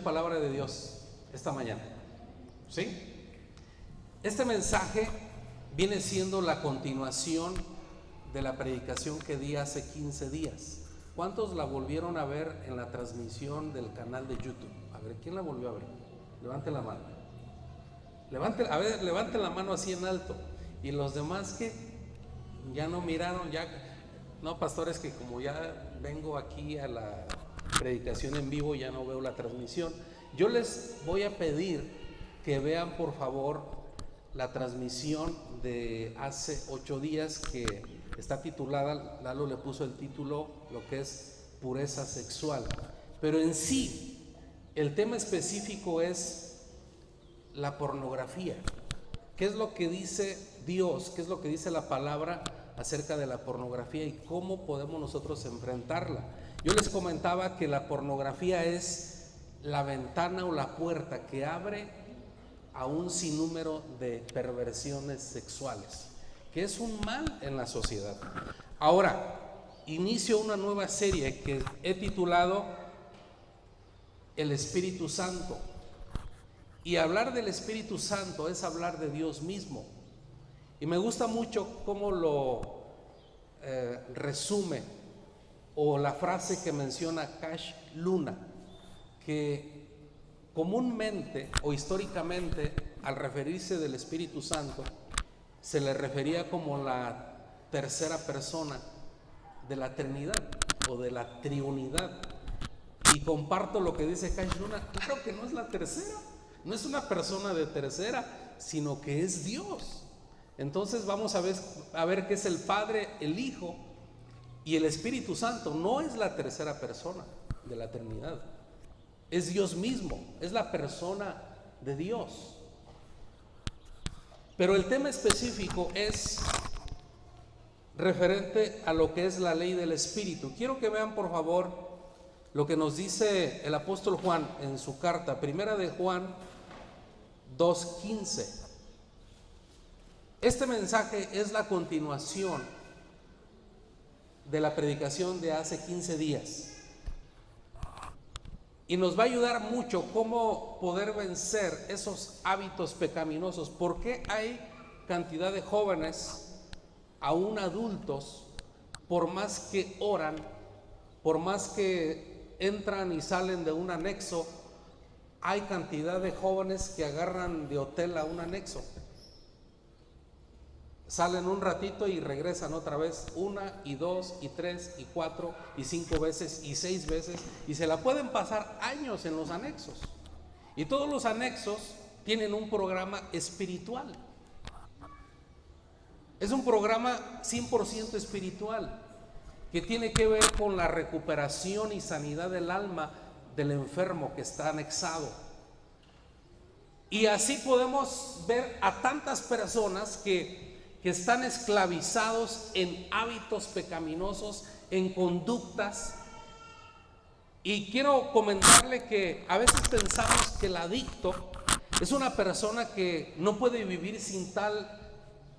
palabra de Dios esta mañana. ¿Sí? Este mensaje viene siendo la continuación de la predicación que di hace 15 días. ¿Cuántos la volvieron a ver en la transmisión del canal de YouTube? A ver, ¿quién la volvió a ver? Levante la mano. Levanten la mano así en alto. Y los demás que ya no miraron, ya no, pastores, que como ya vengo aquí a la predicación en vivo, ya no veo la transmisión. Yo les voy a pedir que vean por favor la transmisión de hace 8 días, que está titulada, Lalo le puso el título, lo que es pureza sexual. Pero en sí, el tema específico es la pornografía. ¿Qué es lo que dice Dios? ¿Qué es lo que dice la palabra acerca de la pornografía y cómo podemos nosotros enfrentarla? Yo les comentaba que la pornografía es la ventana o la puerta que abre a un sinnúmero de perversiones sexuales, que es un mal en la sociedad. Ahora, inicio una nueva serie que he titulado El Espíritu Santo. Y hablar del Espíritu Santo es hablar de Dios mismo. Y me gusta mucho cómo lo resume, o la frase que menciona Cash Luna, que comúnmente o históricamente, al referirse del Espíritu Santo, se le refería como la tercera persona de la Trinidad o de la Triunidad. Y comparto lo que dice Cash Luna. Claro que no es la tercera, no es una persona de tercera, sino que es Dios. Entonces vamos a ver que es el Padre, el Hijo y el Espíritu Santo. No es la tercera persona de la Trinidad, es Dios mismo, es la persona de Dios. Pero el tema específico es referente a lo que es la ley del Espíritu. Quiero que vean por favor lo que nos dice el apóstol Juan en su carta, primera de Juan 2:15. Este mensaje es la continuación de la predicación de hace 15 días y nos va a ayudar mucho cómo poder vencer esos hábitos pecaminosos. ¿Por qué hay cantidad de jóvenes, aún adultos, por más que oran, por más que entran y salen de un anexo, hay cantidad de jóvenes que agarran de hotel a un anexo? Salen un ratito y regresan otra vez, 1 y 2 y 3 y 4 y 5 veces y 6 veces, y se la pueden pasar años en los anexos. Y todos los anexos tienen un programa espiritual. Es un programa 100% espiritual que tiene que ver con la recuperación y sanidad del alma del enfermo que está anexado. Y así podemos ver a tantas personas que están esclavizados en hábitos pecaminosos, en conductas. Y quiero comentarle que a veces pensamos que el adicto es una persona que no puede vivir sin tal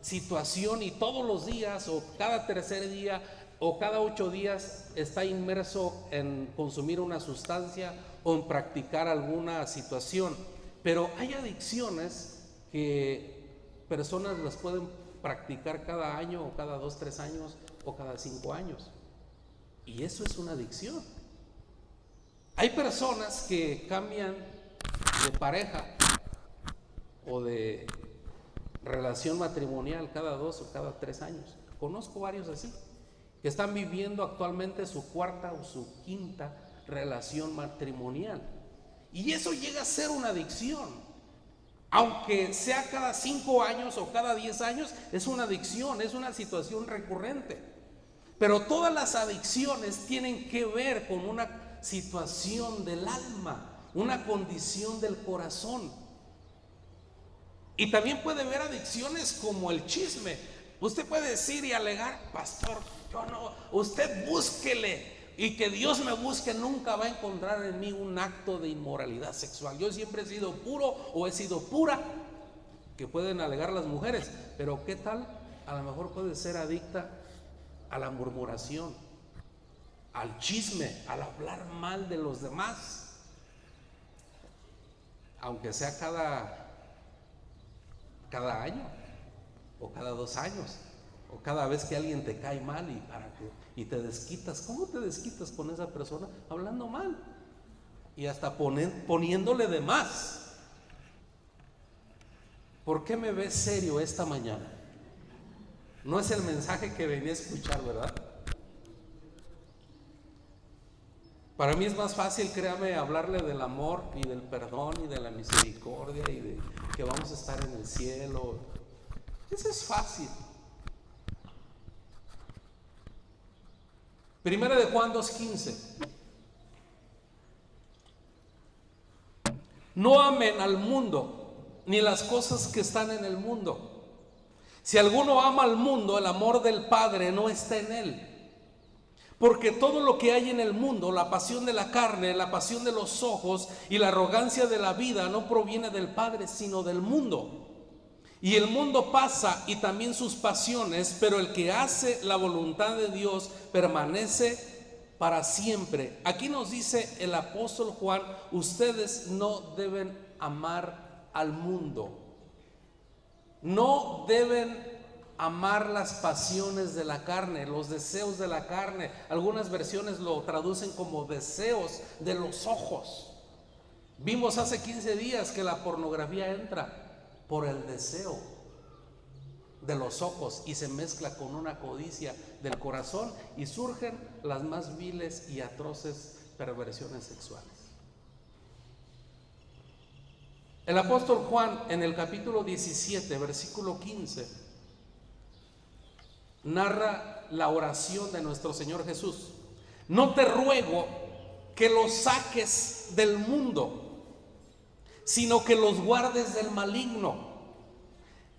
situación, y todos los días o cada tercer día o cada 8 días está inmerso en consumir una sustancia o en practicar alguna situación. Pero hay adicciones que personas las pueden practicar cada año o cada 2, 3 años o cada 5 años, y eso es una adicción. Hay personas que cambian de pareja o de relación matrimonial cada 2 o cada 3 años. Conozco varios así, que están viviendo actualmente su 4ª o su 5ª relación matrimonial, y eso llega a ser una adicción. Aunque sea cada 5 años o cada 10 años, es una adicción, es una situación recurrente. Pero todas las adicciones tienen que ver con una situación del alma, una condición del corazón. Y también puede haber adicciones como el chisme. Usted puede decir y alegar: pastor, yo no, usted búsquele, y que Dios me busque, nunca va a encontrar en mí un acto de inmoralidad sexual. Yo siempre he sido puro o he sido pura, que pueden alegar las mujeres. Pero ¿qué tal? A lo mejor puede ser adicta a la murmuración, al chisme, al hablar mal de los demás. aunque sea cada año, o cada 2 años, o cada vez que alguien te cae mal y te desquitas. ¿Cómo te desquitas con esa persona? Hablando mal y hasta poniéndole de más. ¿Por qué me ves serio esta mañana? No es el mensaje que venía a escuchar, ¿verdad? Para mí es más fácil, créame, hablarle del amor y del perdón y de la misericordia y de que vamos a estar en el cielo. Eso es fácil. Primera de Juan 2:15. No amen al mundo ni las cosas que están en el mundo. Si alguno ama al mundo, el amor del Padre no está en él. Porque todo lo que hay en el mundo, la pasión de la carne, la pasión de los ojos y la arrogancia de la vida, no proviene del Padre, sino del mundo. Y el mundo pasa y también sus pasiones, pero el que hace la voluntad de Dios permanece para siempre. Aquí nos dice el apóstol Juan: ustedes no deben amar al mundo. No deben amar las pasiones de la carne, los deseos de la carne. Algunas versiones lo traducen como deseos de los ojos. Vimos hace 15 días que la pornografía entra por el deseo de los ojos y se mezcla con una codicia del corazón y surgen las más viles y atroces perversiones sexuales. El apóstol Juan, en el capítulo 17, versículo 15, narra la oración de nuestro Señor Jesús. No te ruego que los saques del mundo, sino que los guardes del maligno.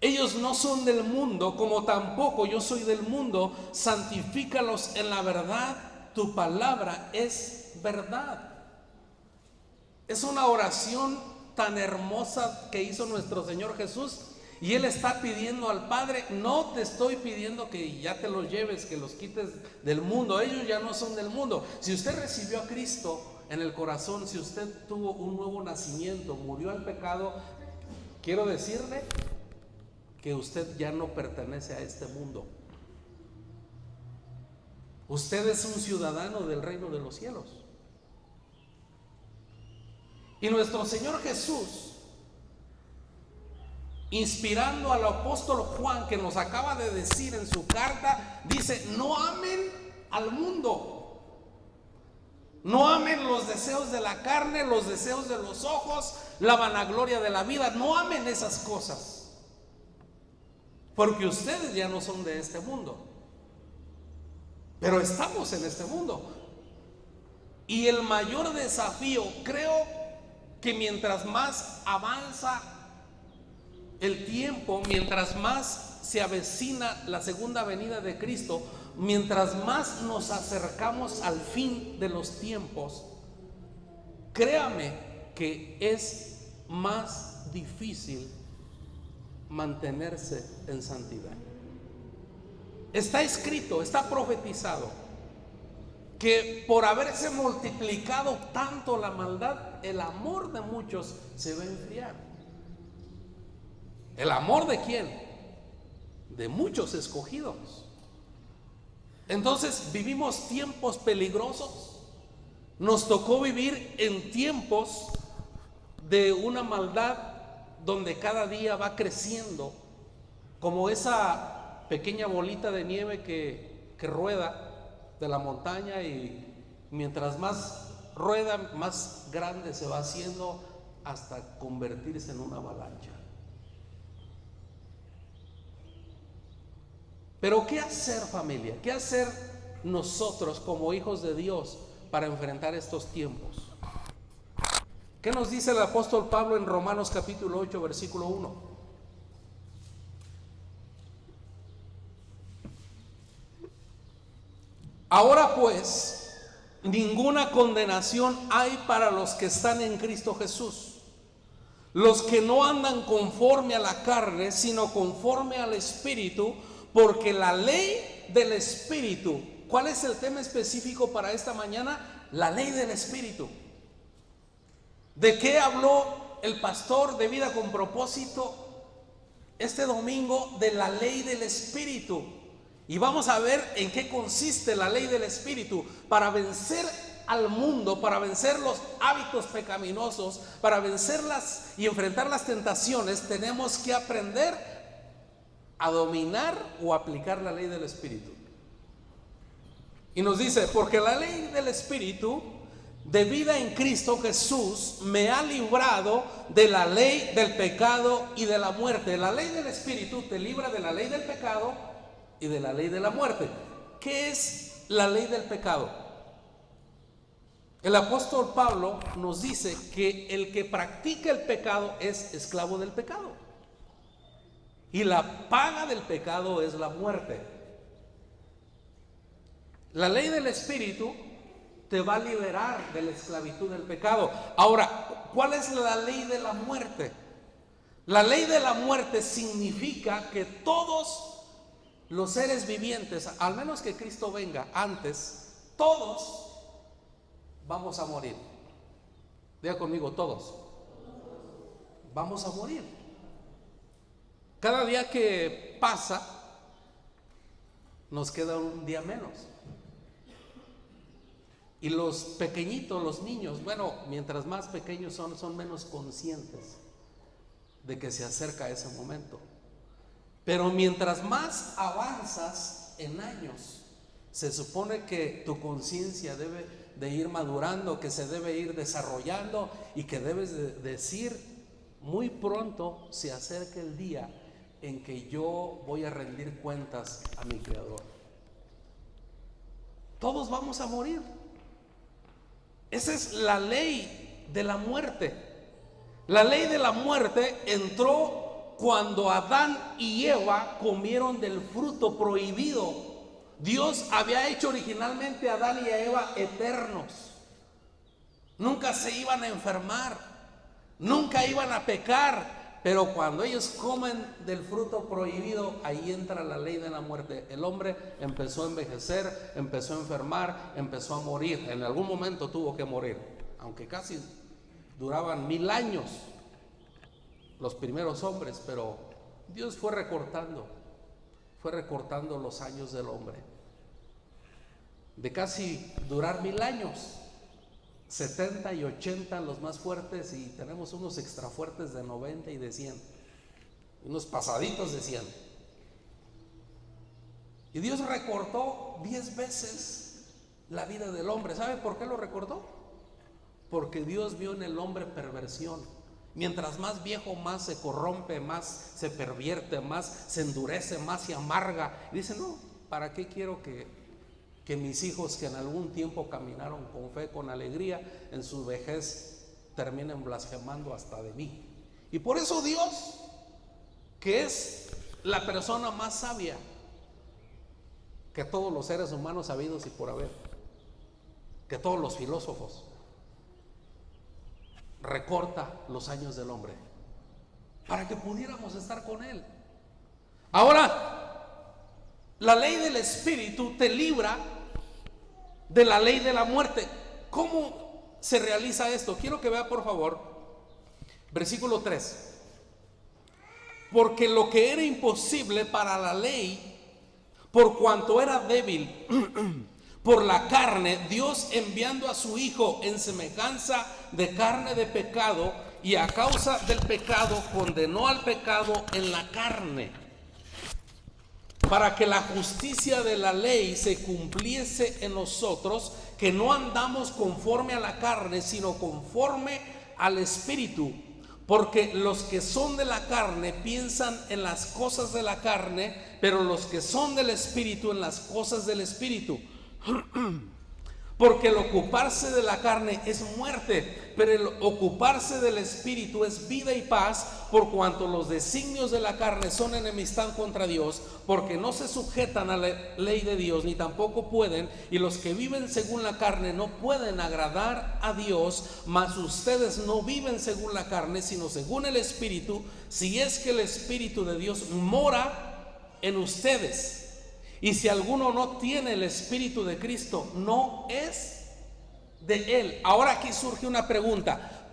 Ellos no son del mundo, como tampoco yo soy del mundo. Santifícalos en la verdad, tu palabra es verdad. Es una oración tan hermosa que hizo nuestro Señor Jesús. Y Él está pidiendo al Padre: no te estoy pidiendo que ya te los lleves, que los quites del mundo. Ellos ya no son del mundo. Si usted recibió a Cristo en el corazón, si usted tuvo un nuevo nacimiento, murió al pecado, quiero decirle que usted ya no pertenece a este mundo. Usted es un ciudadano del reino de los cielos. Y nuestro Señor Jesús, inspirando al apóstol Juan, que nos acaba de decir en su carta, dice: no amen al mundo. No amen los deseos de la carne, los deseos de los ojos, la vanagloria de la vida. No amen esas cosas, porque ustedes ya no son de este mundo, pero estamos en este mundo. Y el mayor desafío, creo que mientras más avanza el tiempo, mientras más se avecina la segunda venida de Cristo, mientras más nos acercamos al fin de los tiempos, créame que es más difícil mantenerse en santidad. Está escrito, está profetizado, que por haberse multiplicado tanto la maldad, el amor de muchos se va a enfriar. ¿El amor de quién? De muchos escogidos. Entonces vivimos tiempos peligrosos. Nos tocó vivir en tiempos de una maldad donde cada día va creciendo, como esa pequeña bolita de nieve que rueda de la montaña, y mientras más rueda, más grande se va haciendo hasta convertirse en una avalancha. Pero ¿qué hacer, familia? ¿Qué hacer nosotros como hijos de Dios para enfrentar estos tiempos? ¿Qué nos dice el apóstol Pablo en Romanos capítulo 8, versículo 1? Ahora pues, ninguna condenación hay para los que están en Cristo Jesús, los que no andan conforme a la carne, sino conforme al Espíritu, porque la ley del Espíritu. ¿Cuál es el tema específico para esta mañana? La ley del Espíritu. ¿De qué habló el pastor de Vida con Propósito este domingo de la ley del Espíritu. Y vamos a ver en qué consiste la ley del Espíritu. Para vencer al mundo, para vencer los hábitos pecaminosos, para vencerlas y enfrentar las tentaciones, tenemos que aprender a dominar o aplicar la ley del Espíritu. Y nos dice, porque la ley del Espíritu de vida en Cristo Jesús me ha librado de la ley del pecado y de la muerte. La ley del Espíritu te libra de la ley del pecado y de la ley de la muerte. ¿Qué es la ley del pecado? El apóstol Pablo nos dice que el que practica el pecado es esclavo del pecado. Y la paga del pecado es la muerte. La ley del Espíritu te va a liberar de la esclavitud del pecado. Ahora, ¿cuál es la ley de la muerte? La ley de la muerte significa que todos los seres vivientes, al menos que Cristo venga antes, todos vamos a morir. Diga conmigo, todos vamos a morir. Cada día que pasa nos queda un día menos. Y los pequeñitos, los niños, bueno, mientras más pequeños son menos conscientes de que se acerca ese momento. Pero mientras más avanzas en años, se supone que tu conciencia debe de ir madurando, que se debe ir desarrollando y que debes de decir, muy pronto se acerca el día en que yo voy a rendir cuentas a mi Creador. Todos vamos a morir. Esa es la ley de la muerte. La ley de la muerte entró cuando Adán y Eva comieron del fruto prohibido. Dios había hecho originalmente a Adán y a Eva eternos. Nunca se iban a enfermar, nunca iban a pecar. Pero cuando ellos comen del fruto prohibido, ahí entra la ley de la muerte. El hombre empezó a envejecer, empezó a enfermar, empezó a morir. En algún momento tuvo que morir, aunque casi duraban 1000 años los primeros hombres, pero Dios fue recortando los años del hombre. De casi durar 1000 años, 70 y 80 los más fuertes, y tenemos unos extra fuertes de 90 y de 100, unos pasaditos de 100. Y Dios recortó 10 veces la vida del hombre. ¿Sabe por qué lo recortó? Porque Dios vio en el hombre perversión. Mientras más viejo, más se corrompe, más se pervierte, más se endurece, más se amarga. Y dice, no, ¿para qué quiero que mis hijos, que en algún tiempo caminaron con fe, con alegría, en su vejez terminen blasfemando hasta de mí? Y por eso Dios, que es la persona más sabia que todos los seres humanos habidos y por haber, que todos los filósofos, recorta los años del hombre para que pudiéramos estar con Él. Ahora, la ley del Espíritu te libra de la ley de la muerte. ¿Cómo se realiza esto? Quiero que vea, por favor, versículo 3. Porque lo que era imposible para la ley, por cuanto era débil por la carne, Dios, enviando a su Hijo en semejanza de carne de pecado, y a causa del pecado condenó al pecado en la carne, para que la justicia de la ley se cumpliese en nosotros, que no andamos conforme a la carne, sino conforme al Espíritu. Porque los que son de la carne piensan en las cosas de la carne, pero los que son del Espíritu en las cosas del Espíritu. Porque el ocuparse de la carne es muerte, pero el ocuparse del Espíritu es vida y paz, por cuanto los designios de la carne son enemistad contra Dios, porque no se sujetan a la ley de Dios, ni tampoco pueden, y los que viven según la carne no pueden agradar a Dios. Mas ustedes no viven según la carne, sino según el Espíritu, si es que el Espíritu de Dios mora en ustedes. Y si alguno no tiene el Espíritu de Cristo, no es de Él. Ahora aquí surge una pregunta.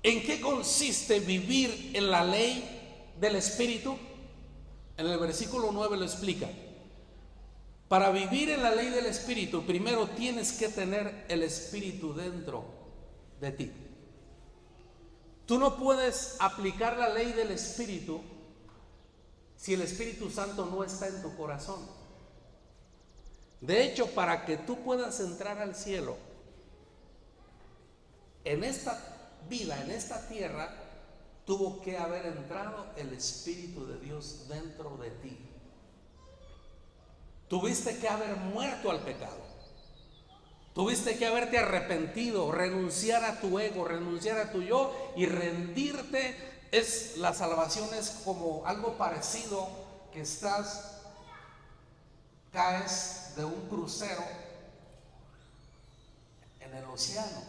¿En qué consiste vivir en la ley del Espíritu? En el versículo 9 lo explica. Para vivir en la ley del Espíritu, primero tienes que tener el Espíritu dentro de ti. Tú no puedes aplicar la ley del Espíritu si el Espíritu Santo no está en tu corazón. De hecho, para que tú puedas entrar al cielo, en esta vida, en esta tierra, tuvo que haber entrado el Espíritu de Dios dentro de ti. Tuviste que haber muerto al pecado. Tuviste que haberte arrepentido, renunciar a tu ego, renunciar a tu yo y rendirte. La salvación es como algo parecido que caes de un crucero en el océano.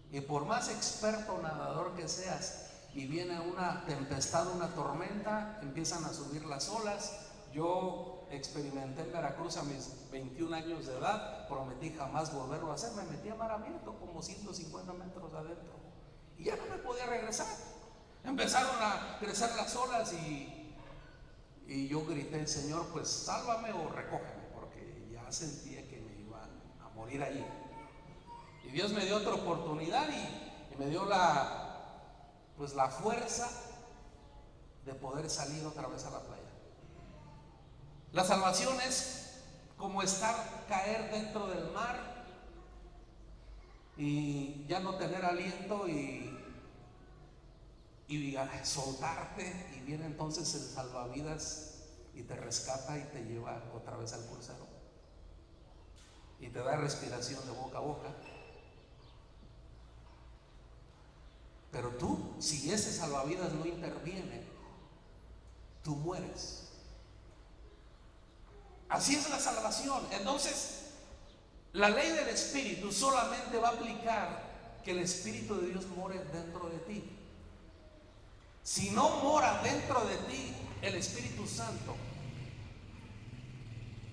Y por más experto nadador que seas y viene una tempestad, una tormenta, empiezan a subir las olas. Yo experimenté en Veracruz a mis 21 años de edad, prometí jamás volverlo a hacer. Me metí a mar abierto como 150 metros adentro y ya no me podía regresar. Empezaron a crecer las olas y yo grité: Señor, pues sálvame o recógeme, porque ya sentía que me iba a morir allí. Y Dios me dio otra oportunidad y me dio la fuerza de poder salir otra vez a la playa. La salvación es como caer dentro del mar y ya no tener aliento y soltarte, y viene entonces el salvavidas y te rescata y te lleva otra vez al crucero y te da respiración de boca a boca. Pero tú, si ese salvavidas no interviene, tú mueres. Así es la salvación. Entonces, la ley del Espíritu solamente va a aplicar que el Espíritu de Dios more dentro de ti. Si no mora dentro de ti el Espíritu Santo,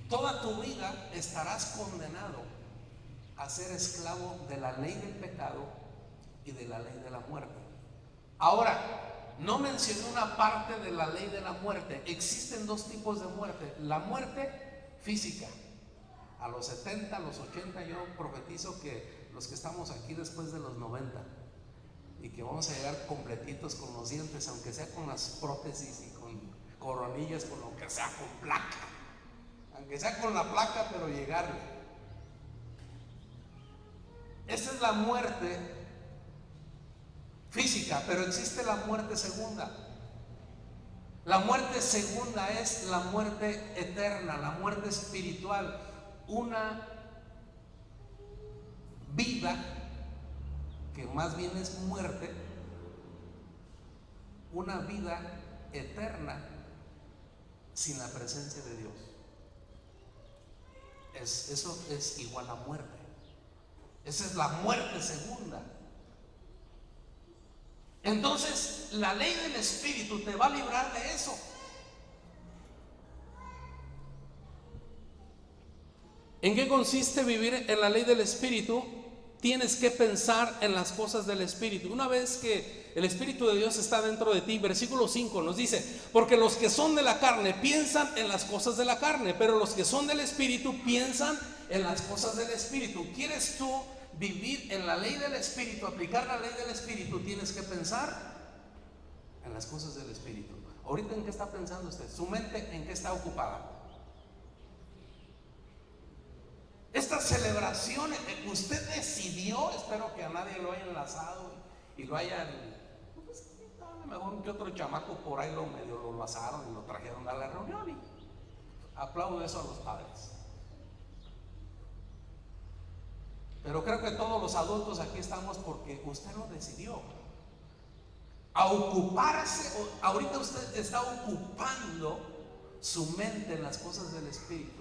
toda tu vida estarás condenado a ser esclavo de la ley del pecado y de la ley de la muerte. Ahora, no mencioné una parte de la ley de la muerte. Existen dos tipos de muerte. La muerte física. A los 70, a los 80, yo profetizo que los que estamos aquí después de los 90 y que vamos a llegar completitos con los dientes, aunque sea con las prótesis y con coronillas, con lo que sea, con placa, aunque sea con la placa, pero llegarle. Esa es la muerte física, pero existe la muerte segunda. La muerte segunda es la muerte eterna, la muerte espiritual, una vida que más bien es muerte, una vida eterna sin la presencia de Dios. Eso es igual a muerte. Esa es la muerte segunda. Entonces, la ley del Espíritu te va a librar de eso. ¿En qué consiste vivir en la ley del Espíritu? Tienes que pensar en las cosas del Espíritu. Una vez que el Espíritu de Dios está dentro de ti, versículo 5 nos dice: porque los que son de la carne piensan en las cosas de la carne, pero los que son del Espíritu piensan en las cosas del Espíritu. ¿Quieres tú vivir en la ley del Espíritu, aplicar la ley del Espíritu? Tienes que pensar en las cosas del Espíritu. Ahorita, ¿en qué está pensando usted? ¿Su mente en qué está ocupada? Esta celebración que usted decidió, espero que a nadie lo haya enlazado y lo hayan, pues, a lo mejor que otro chamaco por ahí lo enlazaron y lo trajeron a la reunión, y aplaudo eso a los padres. Pero creo que todos los adultos aquí estamos porque usted lo decidió. A ocuparse, ahorita usted está ocupando su mente en las cosas del Espíritu.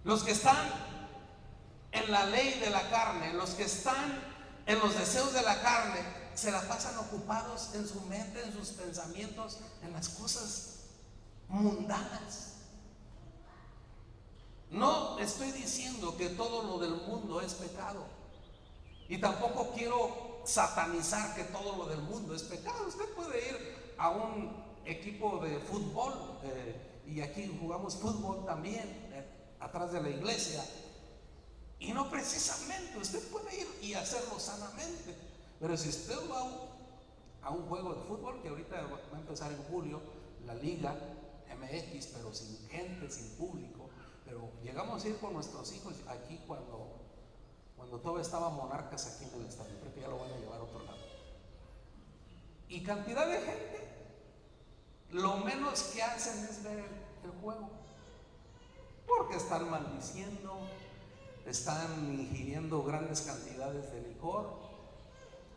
Los que están en la ley de la carne, los que están en los deseos de la carne, se la pasan ocupados en su mente, en sus pensamientos, en las cosas mundanas. No estoy diciendo que todo lo del mundo es pecado. Y tampoco quiero satanizar que todo lo del mundo es pecado. Usted puede ir a un equipo de fútbol, y aquí jugamos fútbol también, atrás de la iglesia. Y no precisamente, usted puede ir y hacerlo sanamente. Pero si usted va a un juego de fútbol, que ahorita va a empezar en julio, la Liga MX, pero sin gente, sin público. Pero llegamos a ir con nuestros hijos aquí cuando todavía estaba Monarcas aquí en el estadio. Creo que ya lo van a llevar a otro lado. Y cantidad de gente, lo menos que hacen es ver el juego, porque están maldiciendo, están ingiriendo grandes cantidades de licor,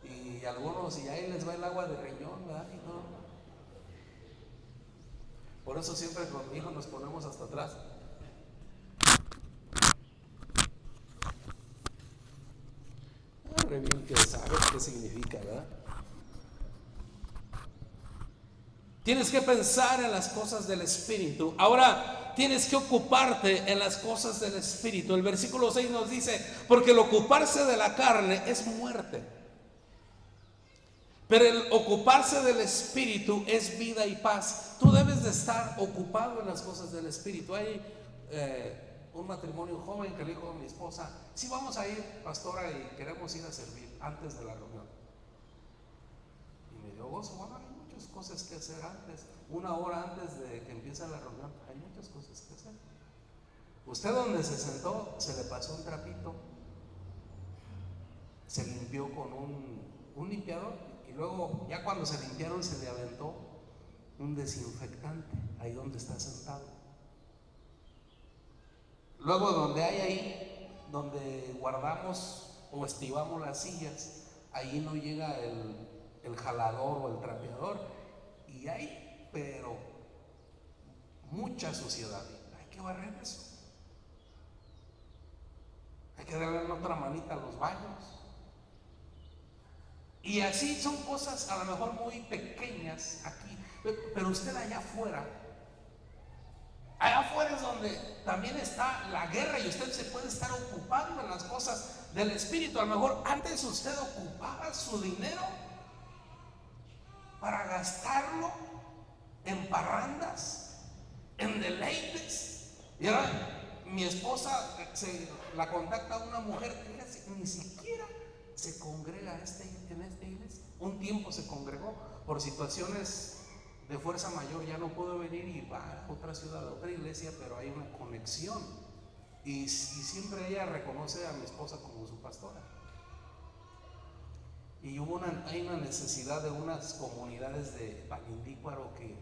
y algunos, y ahí les va el agua de riñón, ¿verdad? Y no. Por eso siempre con mi hijo nos ponemos hasta atrás. Re bien que sabes qué significa, ¿verdad? Tienes que pensar en las cosas del Espíritu. Ahora tienes que ocuparte en las cosas del Espíritu. El versículo 6 nos dice: porque el ocuparse de la carne es muerte, pero el ocuparse del Espíritu es vida y paz. Tú debes de estar ocupado en las cosas del Espíritu. Hay un matrimonio joven que le dijo a mi esposa: sí, vamos a ir, pastora, y queremos ir a servir antes de la reunión. Y me dio gozo. Bueno, hay muchas cosas que hacer antes, una hora antes de que empiece la reunión. Hay muchas cosas que hacer. Usted donde se sentó, se le pasó un trapito, se limpió con un limpiador, y luego ya cuando se limpiaron se le aventó un desinfectante ahí donde está sentado. Luego donde hay ahí, donde guardamos o estivamos las sillas, ahí no llega el jalador o el trapeador, y hay pero mucha suciedad. Hay que barrer eso. Hay que darle otra manita a los baños. Y así son cosas a lo mejor muy pequeñas aquí, pero usted allá afuera es donde también está la guerra, y usted se puede estar ocupando en las cosas del Espíritu. A lo mejor antes usted ocupaba su dinero para gastarlo en parrandas, en deleites. Y ahora mi esposa la contacta una mujer que ni siquiera se congrega en esta iglesia. Un tiempo se congregó, por situaciones de fuerza mayor ya no pudo venir y va a otra ciudad, a otra iglesia, pero hay una conexión, y siempre ella reconoce a mi esposa como su pastora. Y hay una necesidad de unas comunidades de Palindícuaro que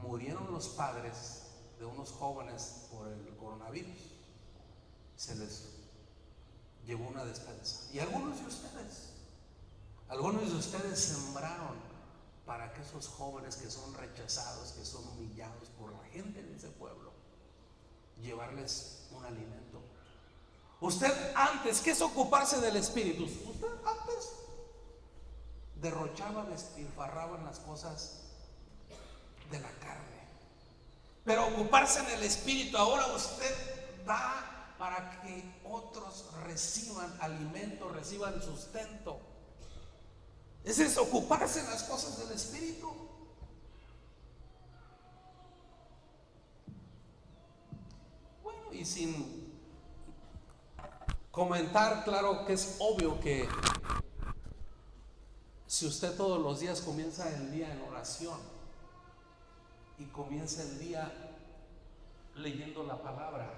murieron los padres de unos jóvenes por el coronavirus. Se les llevó una despensa, y algunos de ustedes sembraron para que esos jóvenes que son rechazados, que son humillados por la gente de ese pueblo, llevarles un alimento. Usted antes, ¿qué es ocuparse del Espíritu? Usted antes derrochaba, despilfarraba en las cosas de la carne, pero ocuparse en el Espíritu, ahora usted da para que otros reciban alimento, reciban sustento. Ese es ocuparse en las cosas del Espíritu. Bueno, y sin comentar, claro que es obvio que si usted todos los días comienza el día en oración y comienza el día leyendo la palabra,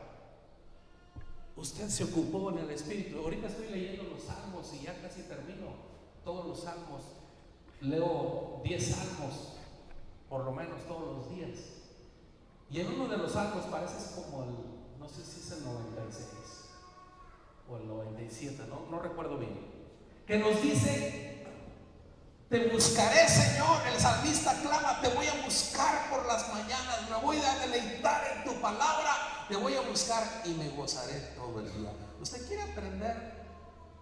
usted se ocupó en el Espíritu. Ahorita estoy leyendo los salmos y ya casi termino todos los salmos. Leo 10 salmos por lo menos todos los días, y en uno de los salmos parece como no sé si es el 96 o el 97, no recuerdo bien, que nos dice: te buscaré, Señor. El salmista clama: te voy a buscar por las mañanas, me voy a deleitar en tu palabra, te voy a buscar y me gozaré todo el día. ¿Usted quiere aprender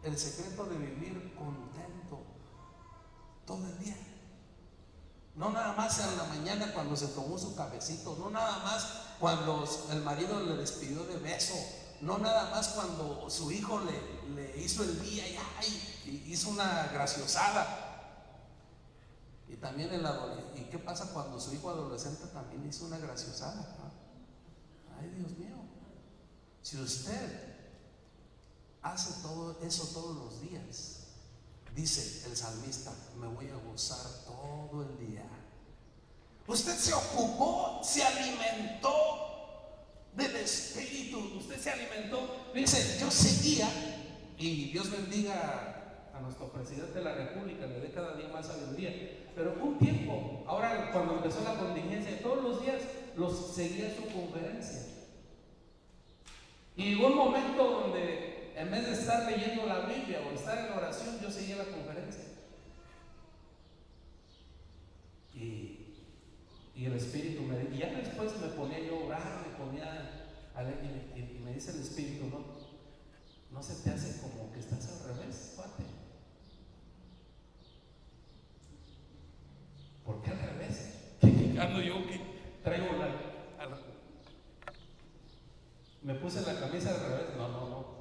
el secreto de vivir contento todo el día? No nada más en la mañana cuando se tomó su cafecito, no nada más cuando el marido le despidió de beso no nada más cuando su hijo le hizo el día y hizo una graciosada. Y también ¿y qué pasa cuando su hijo adolescente también hizo una graciosada? Ay, Dios mío. Si usted hace todo eso todos los días, dice el salmista, me voy a gozar todo el día. Usted se ocupó, se alimentó del Espíritu, usted se alimentó. Dice, yo seguía, y Dios bendiga a nuestro presidente de la República, le dé cada día más sabiduría. Pero un tiempo, ahora cuando empezó la contingencia, todos los días los seguía su conferencia. Y llegó un momento donde en vez de estar leyendo la Biblia o estar en oración, yo seguía la conferencia. Y el Espíritu y ya después me ponía yo a orar, me ponía a leer, y me dice el Espíritu, no se te hace como que estás al revés, cuate. ¿Por qué al revés? Ando yo que traigo me puse la camisa al revés. No.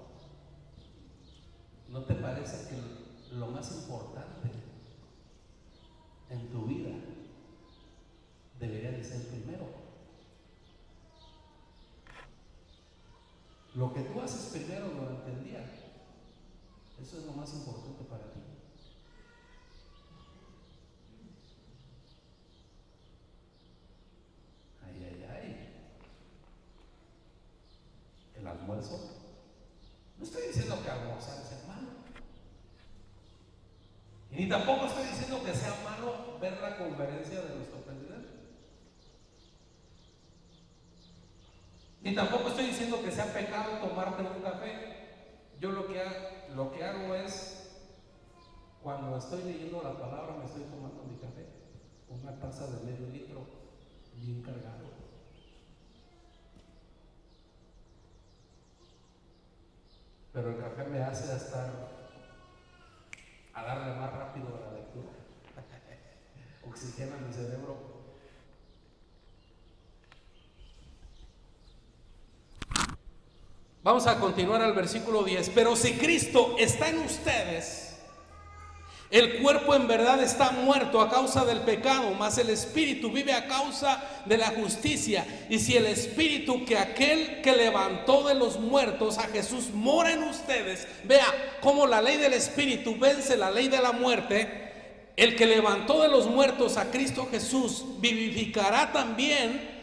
¿No te parece que lo más importante en tu vida debería de ser primero? Lo que tú haces primero durante el día, eso es lo más importante para ti. Ay. El almuerzo. No estoy diciendo que almorzar sea malo. Y ni tampoco estoy diciendo que sea malo ver la conferencia de nuestro presidente. Ni tampoco estoy diciendo que sea pecado tomarte un café. Yo lo que hago es, cuando estoy leyendo la palabra, me estoy tomando mi café, una taza de medio litro, bien cargado. Pero el café me hace a darle más rápido a la lectura. Oxigena mi cerebro. Vamos a continuar al versículo 10. Pero si Cristo está en ustedes, el cuerpo en verdad está muerto a causa del pecado, mas el espíritu vive a causa de la justicia. Y si el espíritu que aquel que levantó de los muertos a Jesús mora en ustedes, vea cómo la ley del espíritu vence la ley de la muerte. El que levantó de los muertos a Cristo Jesús vivificará también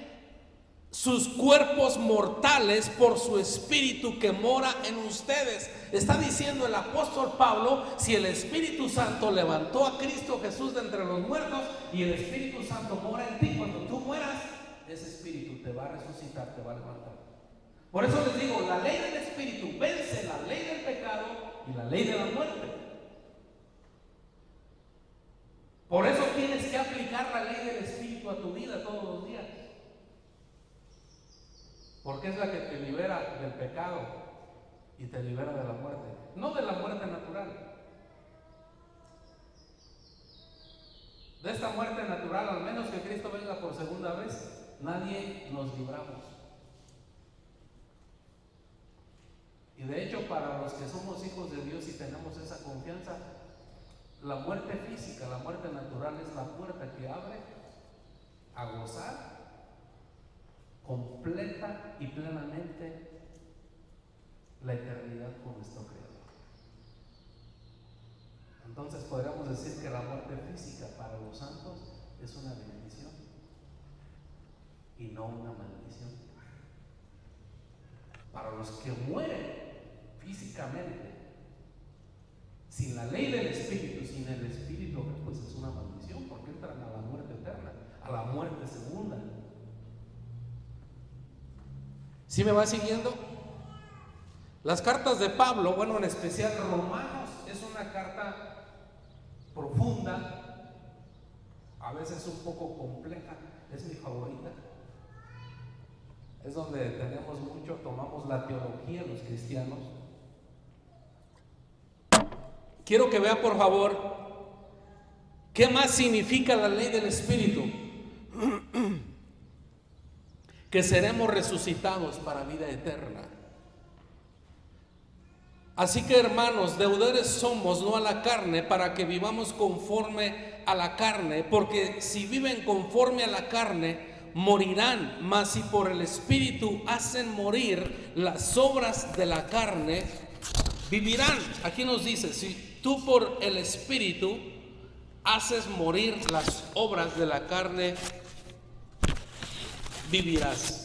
sus cuerpos mortales por su espíritu que mora en ustedes. Está diciendo el apóstol Pablo, si el Espíritu Santo levantó a Cristo Jesús de entre los muertos y el Espíritu Santo mora en ti, cuando tú mueras, ese espíritu te va a resucitar, te va a levantar. Por eso les digo, la ley del espíritu vence la ley del pecado y la ley de la muerte. Por eso tienes que aplicar la ley del espíritu a tu vida todos los días. Porque es la que te libera del pecado y te libera de la muerte. No de la muerte natural. De esta muerte natural, al menos que Cristo venga por segunda vez, nadie nos libramos. Y de hecho, para los que somos hijos de Dios y tenemos esa confianza, la muerte física, la muerte natural es la puerta que abre a gozar completa y plenamente la eternidad con nuestro Creador. Entonces podríamos decir que la muerte física para los santos es una bendición y no una maldición. Para los que mueren físicamente sin la ley del Espíritu, sin el Espíritu, pues es una maldición, porque entran a la muerte eterna, a la muerte segunda. ¿Sí me va siguiendo? Las cartas de Pablo, bueno, en especial Romanos, es una carta profunda, a veces un poco compleja, es mi favorita. Es donde tenemos mucho, tomamos la teología los cristianos. Quiero que vea, por favor, qué más significa la ley del Espíritu. Que seremos resucitados para vida eterna. Así que, hermanos, deudores somos, no a la carne, para que vivamos conforme a la carne, porque si viven conforme a la carne, morirán. Mas si por el Espíritu hacen morir las obras de la carne, vivirán. Aquí nos dice, si tú por el Espíritu haces morir las obras de la carne, vivirás.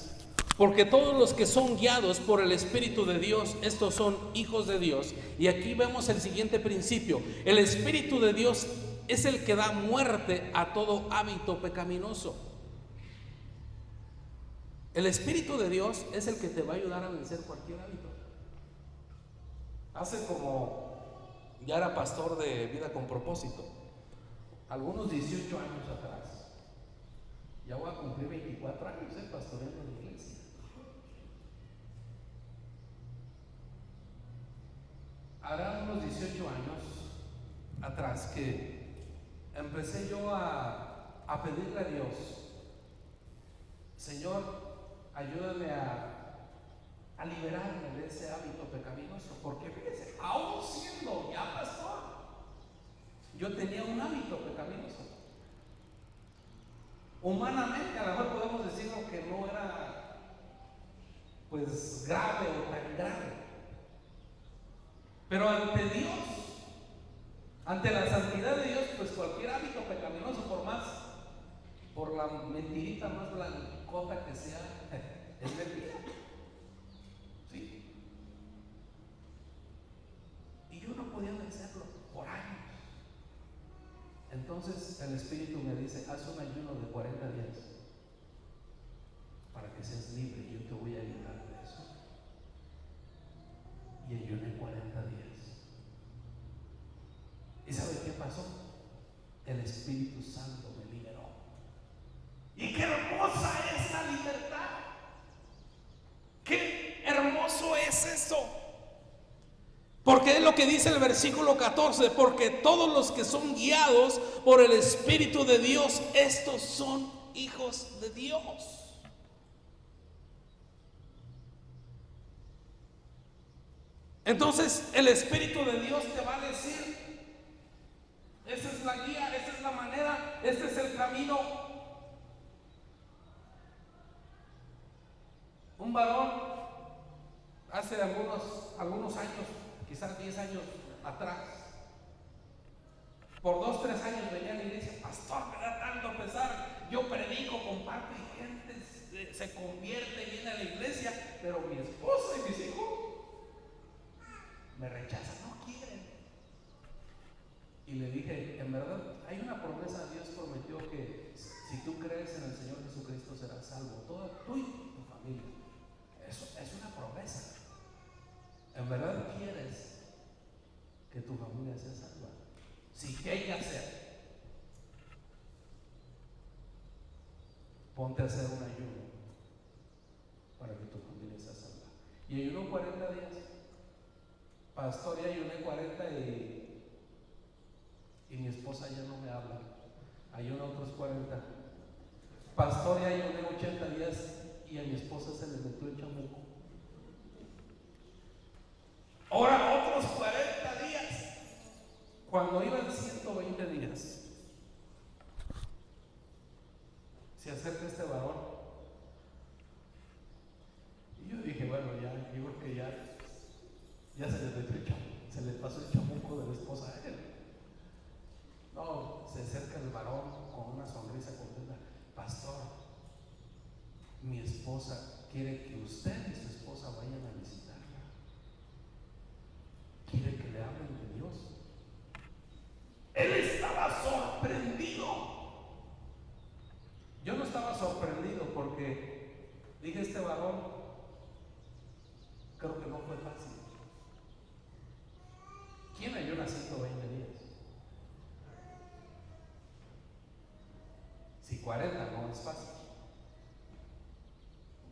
Porque todos los que son guiados por el Espíritu de Dios, estos son hijos de Dios. Y aquí vemos el siguiente principio. El Espíritu de Dios es el que da muerte a todo hábito pecaminoso. El Espíritu de Dios es el que te va a ayudar a vencer cualquier hábito. Hace como, ya era pastor de Vida con Propósito, algunos 18 años atrás. Ya voy a cumplir 24 años pastoreando en la iglesia. Hará unos 18 años atrás que empecé yo a pedirle a Dios: Señor, ayúdame a liberarme de ese hábito pecaminoso. Porque fíjese, aún siendo ya pastor, yo tenía un hábito pecaminoso. Humanamente a lo mejor podemos decirlo que no era pues grave o tan grave, pero ante Dios, ante la santidad de Dios, pues cualquier hábito pecaminoso, por la mentirita más blancota que sea, es mentira. ¿Sí? Y yo no podía vencerlo por años. Entonces el Espíritu me dice: haz un ayuno de 40 días para que seas libre, y yo te voy a ayudar de eso. Y ayuné 40 días. ¿Y sabe qué pasó? El Espíritu Santo me liberó. ¡Y qué hermosa es la libertad! ¡Qué hermoso es eso! Porque es lo que dice el versículo 14: porque todos los que son guiados por el Espíritu de Dios, estos son hijos de Dios. Entonces el Espíritu de Dios te va a decir: esa es la guía, esa es la manera, este es el camino. Un varón hace algunos años, quizás 10 años atrás, por 2, 3 años venía a la iglesia: pastor, me da tanto pesar, yo predico, comparto y gente se convierte, viene a la iglesia, pero mi esposa y mis hijos me rechazan, no quieren. Y le dije: en verdad hay una promesa, Dios prometió que si tú crees en el Señor Jesucristo serás salvo, tú y tu familia. Eso es una promesa. ¿En verdad quieres que tu familia sea salva? Sí, ¿qué hay que hacer? Ponte a hacer un ayuno para que tu familia sea salva. Y ayunó 40 días. Pastor, ya ayuné 40 y mi esposa ya no me habla. Ayuno otros 40. Pastor, ya ayuné 80 días y a mi esposa se le metió el chamuco. Ahora otros 40 días. Cuando iban 120 días, se acerca este varón. Y yo dije: bueno, ya, yo creo que ya se le metió el chamuco, se le pasó el chamuco de la esposa a él. No, se acerca el varón con una sonrisa contenta: pastor, mi esposa quiere que usted y su esposa vayan a visitarla. Quiere que le hablen de Dios. Él estaba sorprendido. Yo no estaba sorprendido porque dije: este varón creo que no fue fácil. ¿Quién ayuna 120 días? Si 40 no es fácil.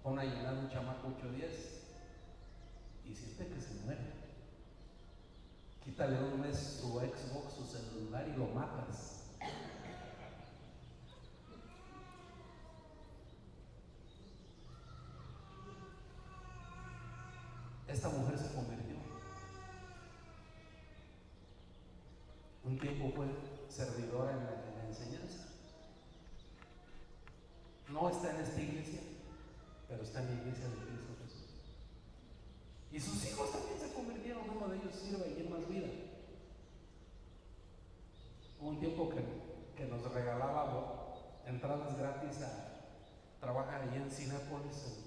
Pon a ayunar un chamaco 8 días y siente que se muere. Quítale un mes su Xbox, su celular y lo matas. Esta mujer se convirtió. un tiempo fue servidora en la enseñanza. No está en esta iglesia, pero está en la iglesia de Cristo Jesús. Y sus hijos también se convirtieron, uno de ellos sirve allí en Más Vida. Hubo un tiempo que nos regalaba entradas gratis a trabajar allí en Cinépolis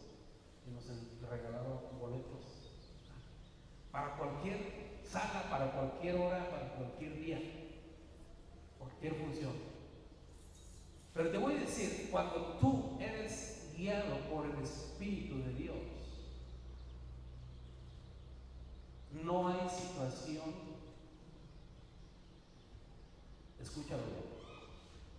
y nos regalaba boletos para cualquier sala, para cualquier hora, para cualquier día, cualquier función. Pero te voy a decir, cuando tú eres guiado por el Espíritu de Dios, no hay situación, escúchalo bien,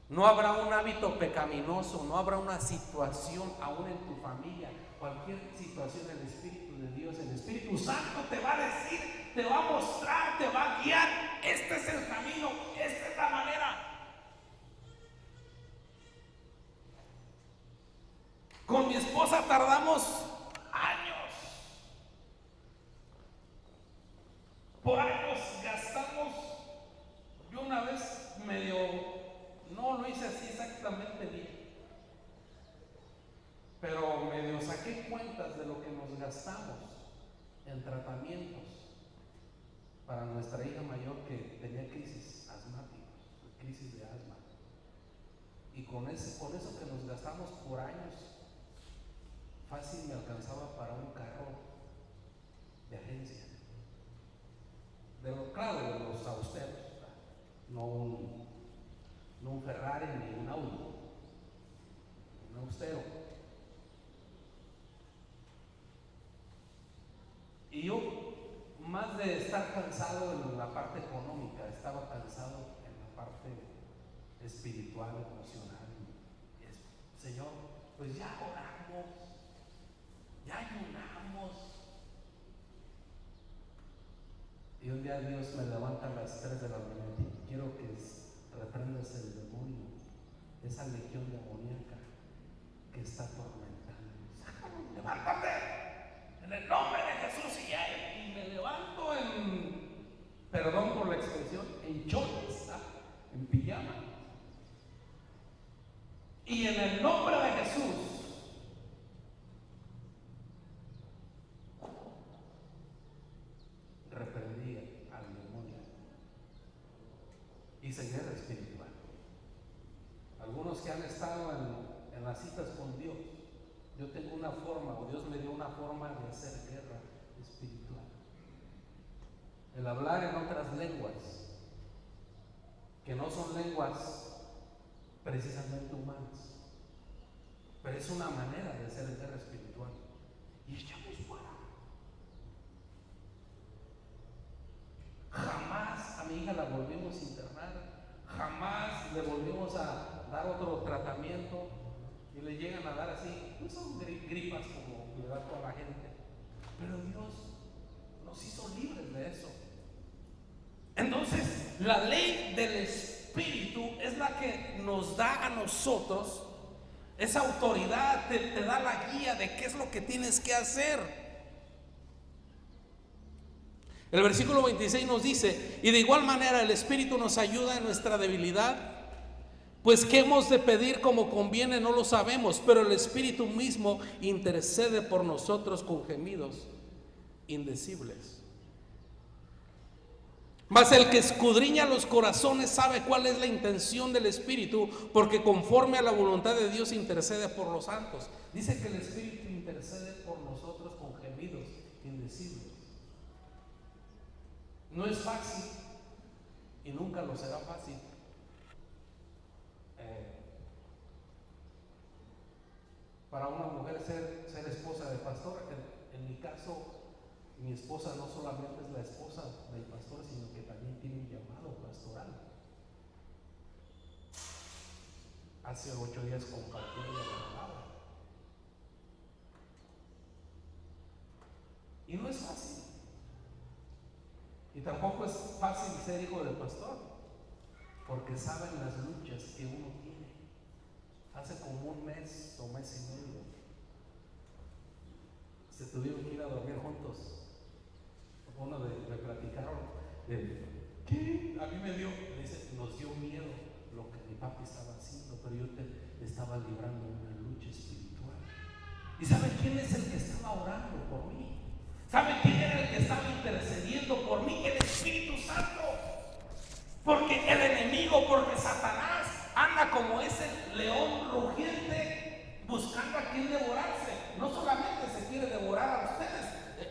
no habrá un hábito pecaminoso, no habrá una situación aún en tu familia, cualquier situación, el Espíritu de Dios, el Espíritu Santo te va a decir, te va a mostrar, te va a guiar, este es el camino, esta es la manera. Con mi esposa tardamos años. Por años gastamos. Yo una vez medio, no lo hice así exactamente bien, pero medio saqué cuentas de lo que nos gastamos en tratamientos para nuestra hija mayor que tenía crisis asmáticas, crisis de asma. Y con eso que nos gastamos por años, fácil me alcanzaba para un carro de agencia. Claro, de los austeros, no un Ferrari ni un Audi, un austero. Y yo, más de estar cansado en la parte económica, estaba cansado en la parte espiritual, emocional. Señor, pues ya oramos, ya ayunamos. Y un día Dios me levanta a las 3 de la mañana y quiero que reprendas el demonio, esa legión demoníaca que está atormentando. Levántate en el nombre de Jesús. Y me levanto perdón por la expresión, en chones, en pijama. Y en el nombre de Jesús reprendí al demonio. Hice guerra espiritual. Algunos que han estado en las citas con Dios, yo tengo una forma, o Dios me dio una forma de hacer guerra espiritual. El hablar en otras lenguas, que no son lenguas precisamente humanas, pero es una manera de hacer guerra espiritual. Y echamos fuera. Jamás a mi hija la volvimos a internar, jamás le volvimos a dar otro tratamiento, y le llegan a dar así, no son gripas como le da a toda la gente, pero Dios nos hizo libres de eso. Entonces, la ley del Espíritu es la que nos da a nosotros esa autoridad, te da la guía de qué es lo que tienes que hacer. El versículo 26 nos dice: y de igual manera el Espíritu nos ayuda en nuestra debilidad, pues qué hemos de pedir como conviene no lo sabemos, pero el Espíritu mismo intercede por nosotros con gemidos indecibles. Mas el que escudriña los corazones sabe cuál es la intención del Espíritu, porque conforme a la voluntad de Dios intercede por los santos. Dice que el Espíritu intercede por nosotros con gemidos indecibles. No es fácil y nunca lo será fácil. Para una mujer ser esposa de pastor, en mi caso, mi esposa no solamente es la esposa del pastor, sino que también tiene un llamado pastoral. Hace 8 días compartí la palabra. Y no es fácil. Y tampoco es fácil ser hijo del pastor, porque saben las luchas que uno tiene. Hace como un mes o mes y medio se tuvieron que ir a dormir juntos. Uno me platicaron ¿Qué? A mí nos dio miedo lo que mi papi estaba haciendo, pero yo te estaba librando de una lucha espiritual. ¿Y sabe quién es el que estaba orando por mí? ¿Sabe quién era el que estaba intercediendo por mí? El Espíritu Santo. Porque el enemigo, porque Satanás anda como ese león rugiente buscando a quien devorarse. No solamente se quiere devorar a ustedes,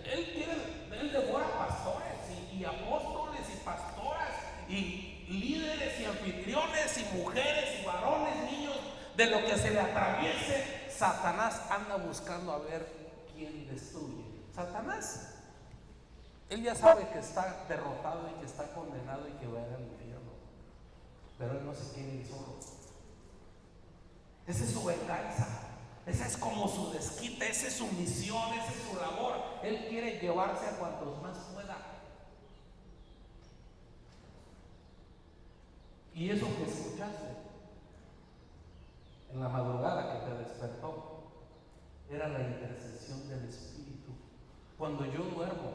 él devora pastores y apóstoles y pastoras y líderes y anfitriones y mujeres y varones, niños, de lo que se le atraviese. Satanás anda buscando a ver quién destruye. Satanás, él ya sabe que está derrotado y que está condenado y que va a ir al infierno, pero él no se quiere ir solo. Esa es su venganza, esa es como su desquite, esa es su misión, esa es su labor. Él quiere llevarse a cuantos más pueda. Y eso que escuchaste en la madrugada que te despertó era la intercesión del Espíritu. Cuando yo duermo,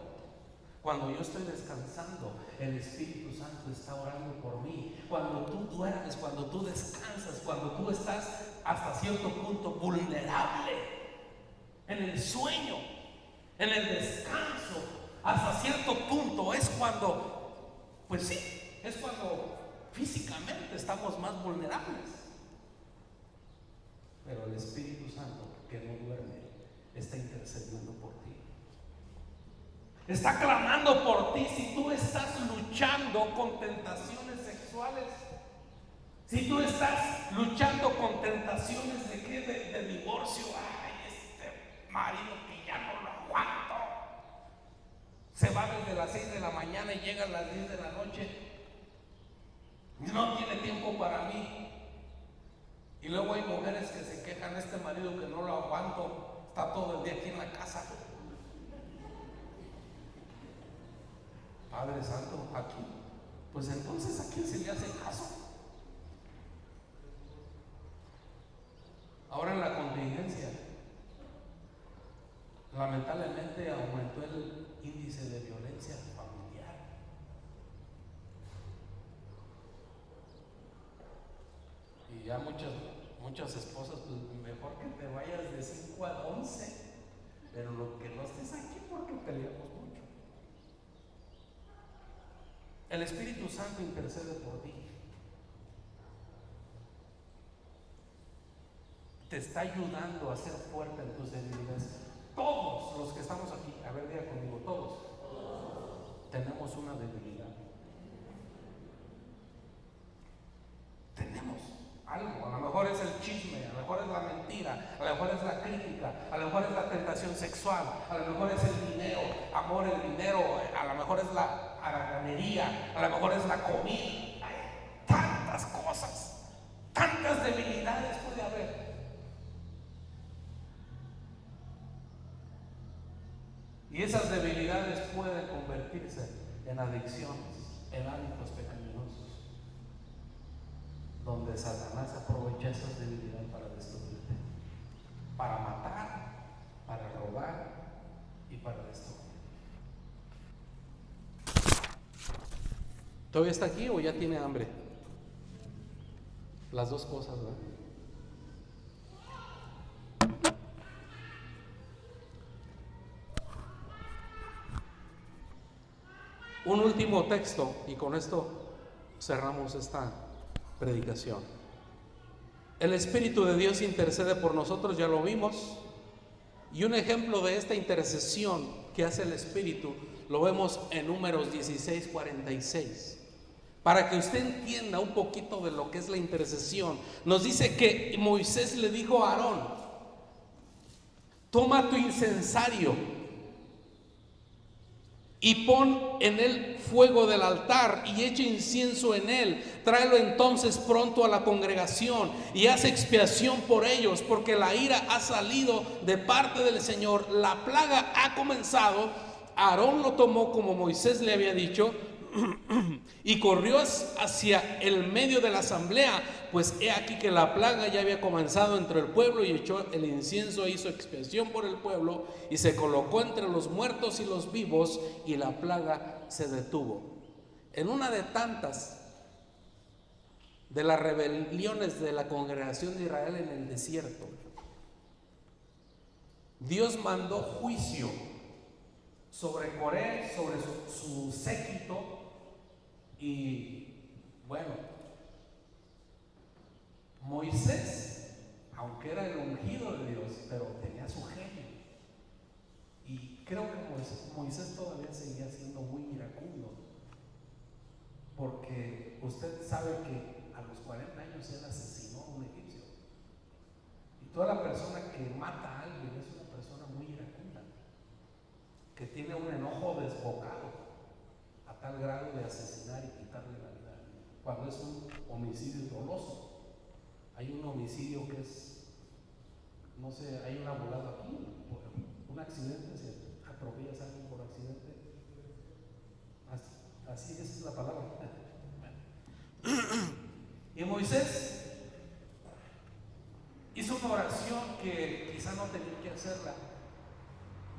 cuando yo estoy descansando, el Espíritu Santo está orando por mí. Cuando tú duermes, cuando tú descansas, cuando tú estás hasta cierto punto vulnerable, en el sueño, en el descanso, hasta cierto punto es cuando, pues sí, es cuando físicamente estamos más vulnerables. Pero el Espíritu Santo, que no duerme, está intercediendo por ti. Está clamando por ti. Si tú estás luchando con tentaciones sexuales, si tú estás luchando con tentaciones de divorcio, ay, este marido que ya no lo aguanto, se va desde las 6 de la mañana y llega a las 10 de la noche, no tiene tiempo para mí. Y luego hay mujeres que se quejan, este marido que no lo aguanto, está todo el día aquí en la casa. Padre Santo, aquí, pues entonces ¿a quién se le hace caso? Ahora en la contingencia, lamentablemente aumentó el índice de violencia familiar. Y ya muchas esposas, pues mejor que te vayas de 5 a 11, pero lo que no estés aquí porque peleamos mucho. El Espíritu Santo intercede por ti. Te está ayudando a ser fuerte en tus debilidades. Todos los que estamos aquí, a ver, diga conmigo, todos tenemos una debilidad. Tenemos algo. A lo mejor es el chisme, a lo mejor es la mentira, a lo mejor es la crítica, a lo mejor es la tentación sexual, a lo mejor es el dinero, amor al dinero, a lo mejor es la haraganería, a lo mejor es la comida. Hay tantas cosas, tantas debilidades puede haber. Y esas debilidades pueden convertirse en adicciones, en hábitos pecaminosos, donde Satanás aprovecha esas debilidades para destruirte, para matar, para robar y para destruir. ¿Todavía está aquí o ya tiene hambre? Las dos cosas, ¿verdad? Un último texto y con esto cerramos esta predicación. El Espíritu de Dios intercede por nosotros, ya lo vimos. Y un ejemplo de esta intercesión que hace el Espíritu lo vemos en Números 16:46. Para que usted entienda un poquito de lo que es la intercesión, nos dice que Moisés le dijo a Aarón: toma tu incensario y pon en él fuego del altar y echa incienso en él. Tráelo entonces pronto a la congregación y haz expiación por ellos, porque la ira ha salido de parte del Señor, la plaga ha comenzado. Aarón lo tomó como Moisés le había dicho y corrió hacia el medio de la asamblea, pues he aquí que la plaga ya había comenzado entre el pueblo, y echó el incienso e hizo expiación por el pueblo y se colocó entre los muertos y los vivos, y la plaga se detuvo. en una de tantas de las rebeliones de la congregación de Israel en el desierto, Dios mandó juicio sobre Coré, sobre su séquito, y bueno, Moisés, aunque era el ungido de Dios, pero tenía su genio, y creo que Moisés todavía seguía siendo muy iracundo, porque usted sabe que a los 40 años él asesinó a un egipcio, y toda la persona que mata a alguien es una persona muy iracunda, que tiene un enojo desbocado a tal grado de asesinar y quitarle la vida, cuando es un homicidio doloso. Hay un homicidio que es, no sé, hay una volada aquí, un accidente, si atropellas a alguien por accidente, así es la palabra. Y Moisés hizo una oración que quizá no tenía que hacerla.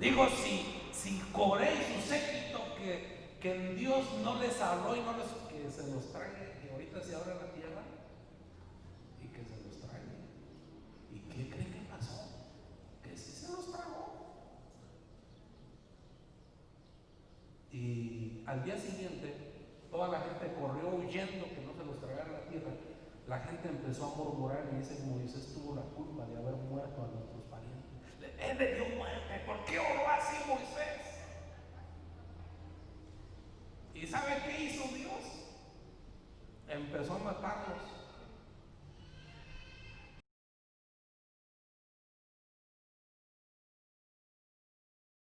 Dijo, si Coré y su séquito que Dios no les habló y no les, que se los trague, que ahorita se abra la tierra y que se los trague. ¿Y qué creen que pasó? Que sí se los tragó. Y al día siguiente toda la gente corrió huyendo que no se los tragara la tierra. La gente empezó a murmurar y dice, Moisés tuvo la culpa de haber muerto a nuestros parientes. Él le dio muerte, ¿por qué oró así Moisés? ¿Y sabe qué hizo Dios? Empezó a matarlos.